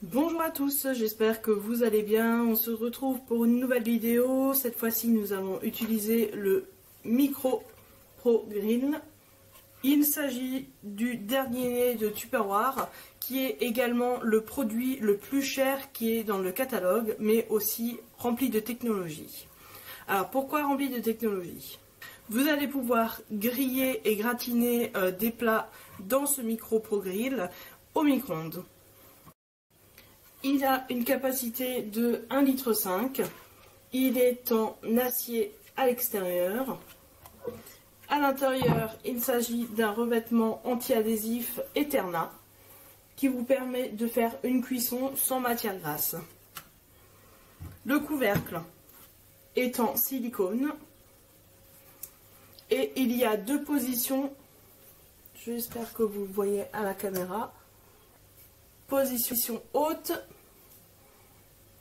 Bonjour à tous, j'espère que vous allez bien. On se retrouve pour une nouvelle vidéo. Cette fois-ci, nous allons utiliser le Micro Pro Grill. Il s'agit du dernier de Tupperware, qui est également le produit le plus cher qui est dans le catalogue, mais aussi rempli de technologie. Alors pourquoi rempli de technologie? Vous allez pouvoir griller et gratiner des plats dans ce Micro Pro Grill au micro-ondes. Il a une capacité de 1,5 litre. Il est en acier à l'extérieur. À l'intérieur, il s'agit d'un revêtement anti-adhésif Eterna qui vous permet de faire une cuisson sans matière grasse. Le couvercle est en silicone et il y a deux positions. J'espère que vous le voyez à la caméra. Position haute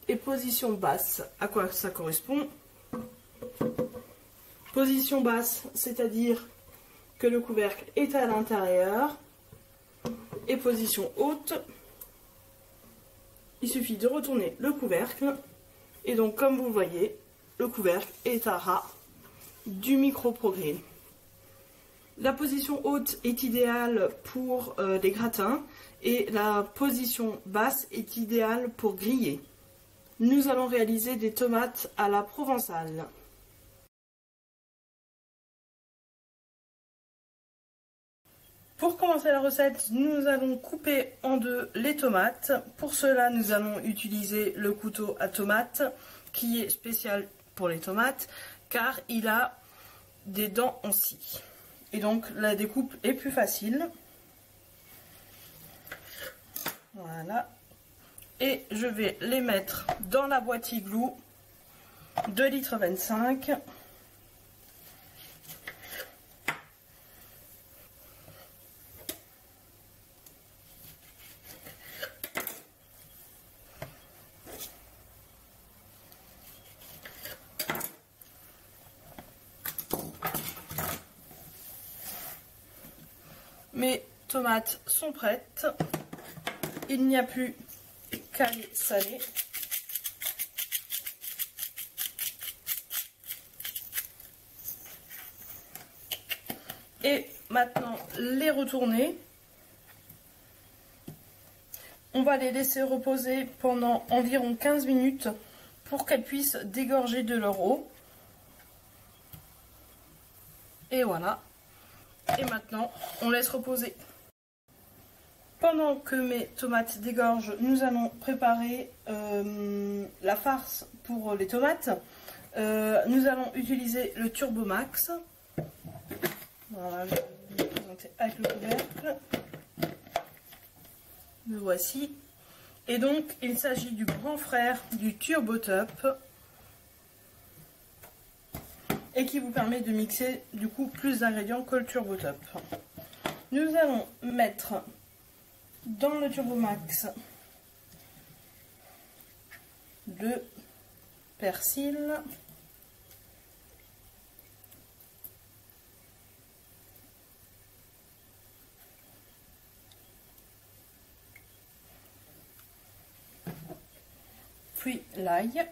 et position basse. À quoi ça correspond? Position basse, c'est-à-dire que le couvercle est à l'intérieur. Et position haute, il suffit de retourner le couvercle. Et donc, comme vous le voyez, le couvercle est à ras du Micro Pro Grill. La position haute est idéale pour les gratins et la position basse est idéale pour griller. Nous allons réaliser des tomates à la provençale. Pour commencer la recette, nous allons couper en deux les tomates. Pour cela, nous allons utiliser le couteau à tomates qui est spécial pour les tomates car il a des dents en scie. Et donc la découpe est plus facile. Voilà. Et je vais les mettre dans la boîte igloo 2,25 litres. Mes tomates sont prêtes. Il n'y a plus qu'à les saler. Et maintenant les retourner. On va les laisser reposer pendant environ 15 minutes pour qu'elles puissent dégorger de leur eau. Et voilà. Et maintenant, on laisse reposer. Pendant que mes tomates dégorgent, nous allons préparer la farce pour les tomates. Nous allons utiliser le Turbo Max. Voilà, je vais vous le présenter avec le couvercle. Le voici. Et donc, il s'agit du grand frère du Turbo Top. Et qui vous permet de mixer du coup plus d'ingrédients que le Turbo Top. Nous allons mettre dans le Turbo Max le persil, puis l'ail.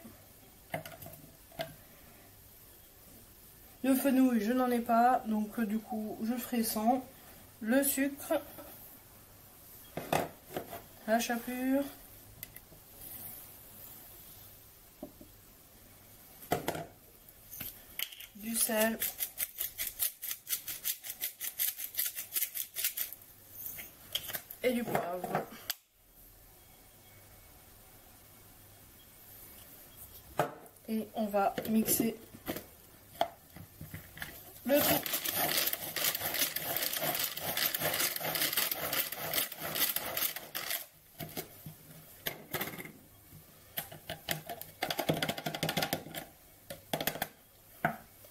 Le fenouil, je n'en ai pas, donc du coup, je ferai sans. Le sucre, la chapelure, du sel, et du poivre. Et on va mixer le tout.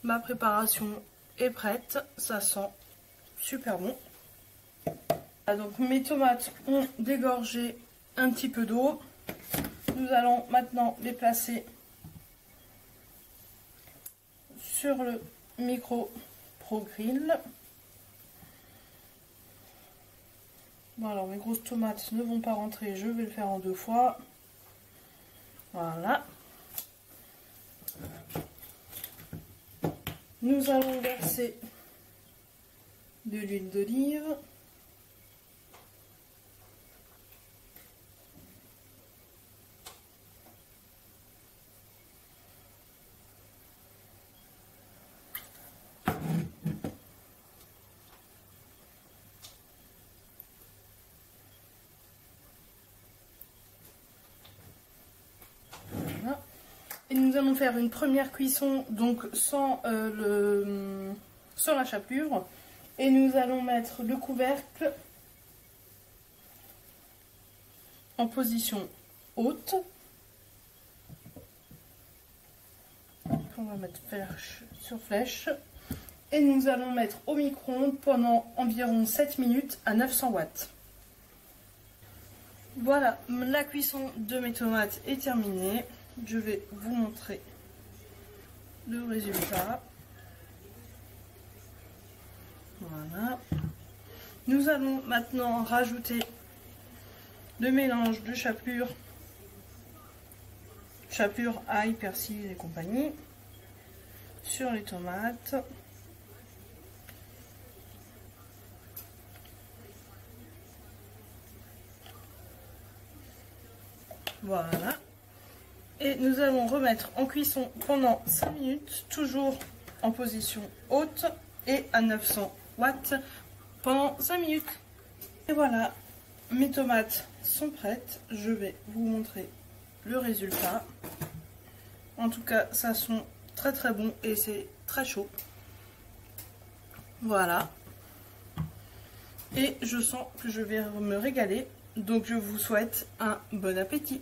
Ma préparation est prête, ça sent super bon. Donc mes tomates ont dégorgé un petit peu d'eau. Nous allons maintenant les placer sur le Micro Pro Grill. Bon, alors mes grosses tomates ne vont pas rentrer, je vais le faire en 2 fois. Voilà. Nous allons verser de l'huile d'olive. Voilà. Et nous allons faire une première cuisson donc sans la chapelure. Et nous allons mettre le couvercle en position haute. On va mettre flèche sur flèche. Et nous allons mettre au micro-ondes pendant environ 7 minutes à 900 watts. Voilà, la cuisson de mes tomates est terminée. Je vais vous montrer le résultat. Voilà. Nous allons maintenant rajouter le mélange de chapelure, ail, persil et compagnie sur les tomates. Voilà. Et nous allons remettre en cuisson pendant 5 minutes, toujours en position haute et à 900 watts pendant 5 minutes. Et voilà, mes tomates sont prêtes. Je vais vous montrer le résultat. En tout cas, ça sent très très bon et c'est très chaud. Voilà. Et je sens que je vais me régaler. Donc je vous souhaite un bon appétit.